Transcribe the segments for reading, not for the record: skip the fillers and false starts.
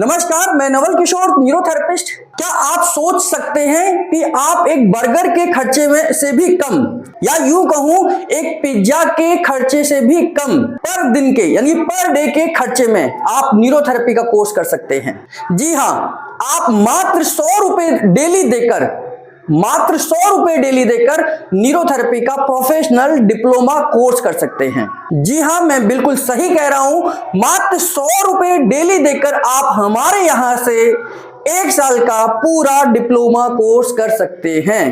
नमस्कार, मैं नवल किशोर, न्यूरोथेरेपिस्ट। क्या आप सोच सकते हैं कि आप एक बर्गर के खर्चे में से भी कम, या यूं कहूं एक पिज्जा के खर्चे से भी कम पर दिन के यानी पर डे के खर्चे में आप न्यूरोथेरेपी का कोर्स कर सकते हैं? जी हां, आप मात्र 100 रुपए डेली देकर न्यूरोथेरेपी का प्रोफेशनल डिप्लोमा कोर्स कर सकते हैं। जी हां, मैं बिल्कुल सही कह रहा हूं। मात्र 100 रुपए डेली देकर आप हमारे यहां से 1 साल का पूरा डिप्लोमा कोर्स कर सकते हैं।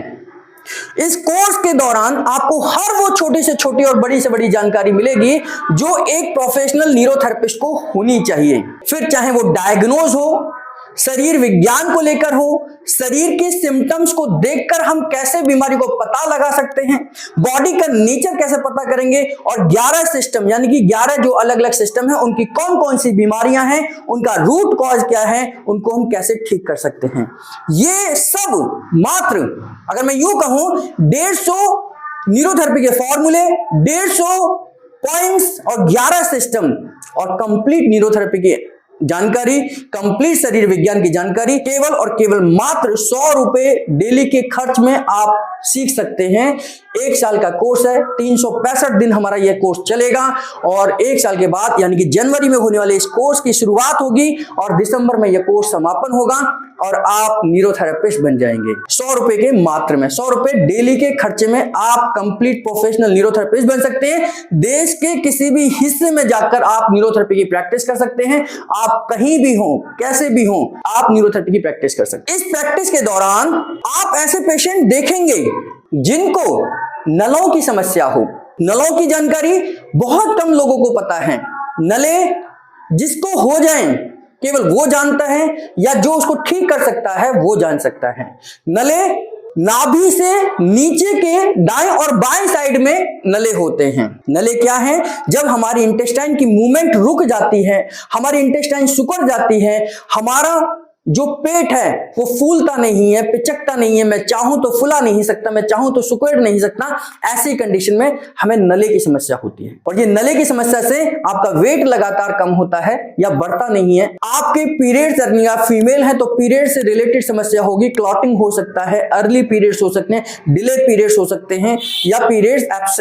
इस कोर्स के दौरान आपको हर वो छोटी से छोटी और बड़ी से बड़ी जानकारी मिलेगी जो एक प्रोफेशनल न्यूरोथेरेपिस्ट को होनी चाहिए। फिर चाहे वो डायग्नोज हो, शरीर विज्ञान को लेकर हो, शरीर के सिम्टम्स को देखकर हम कैसे बीमारी को पता लगा सकते हैं, बॉडी का नेचर कैसे पता करेंगे, और 11 सिस्टम यानी कि 11 जो अलग अलग सिस्टम है उनकी कौन कौन सी बीमारियां हैं, उनका रूट कॉज क्या है, उनको हम कैसे ठीक कर सकते हैं। ये सब मात्र, अगर मैं यूं कहूं, 150 न्यूरोथेरेपी के फॉर्मूले, 150 पॉइंट्स और 11 सिस्टम और कंप्लीट न्यूरोथेरेपी की जानकारी, कंप्लीट शरीर विज्ञान की जानकारी केवल और केवल मात्र 100 रुपए डेली के खर्च में आप सीख सकते हैं। 1 साल का कोर्स है, 365 दिन हमारा यह कोर्स चलेगा और 1 साल के बाद यानी कि जनवरी में होने वाले इस कोर्स की शुरुआत होगी और दिसंबर में यह कोर्स समापन होगा और आप न्यूरोथेरेपिस्ट बन जाएंगे। 100 रुपए के मात्र में, 100 रुपए डेली के खर्चे में आप कंप्लीट प्रोफेशनल न्यूरोथेरेपिस्ट बन सकते हैं। देश के किसी भी हिस्से में जाकर आप न्यूरोथेरेपी की प्रैक्टिस कर सकते हैं। आप कहीं भी हो, कैसे भी हो, आप न्यूरोथेरेपी की प्रैक्टिस कर सकते हैं। इस प्रैक्टिस के दौरान आप ऐसे पेशेंट देखेंगे जिनको नलों की समस्या हो। नलों की जानकारी बहुत कम लोगों को पता है। नले जिसको हो जाएं केवल वो जानता है, या जो उसको ठीक कर सकता है वो जान सकता है। नले नाभि से नीचे के दाएं और बाएं साइड में नले होते हैं। नले क्या है? जब हमारी इंटेस्टाइन की मूवमेंट रुक जाती है, हमारी इंटेस्टाइन सिकुड़ जाती है, हमारा जो पेट है वो फूलता नहीं है, पिचकता नहीं है, मैं चाहूं तो फुला नहीं सकता, मैं चाहूं तो सिकुड़ नहीं सकता, ऐसी कंडीशन में हमें नले की समस्या होती है। और ये नले की समस्या से आपका वेट लगातार कम होता है या बढ़ता नहीं है। आपके पीरियड्स, अगर आप फीमेल है तो पीरियड से रिलेटेड समस्या होगी, क्लॉटिंग हो सकता है, अर्ली पीरियड्स हो सकते हैं, डिले पीरियड्स हो सकते हैं, या पीरियड्स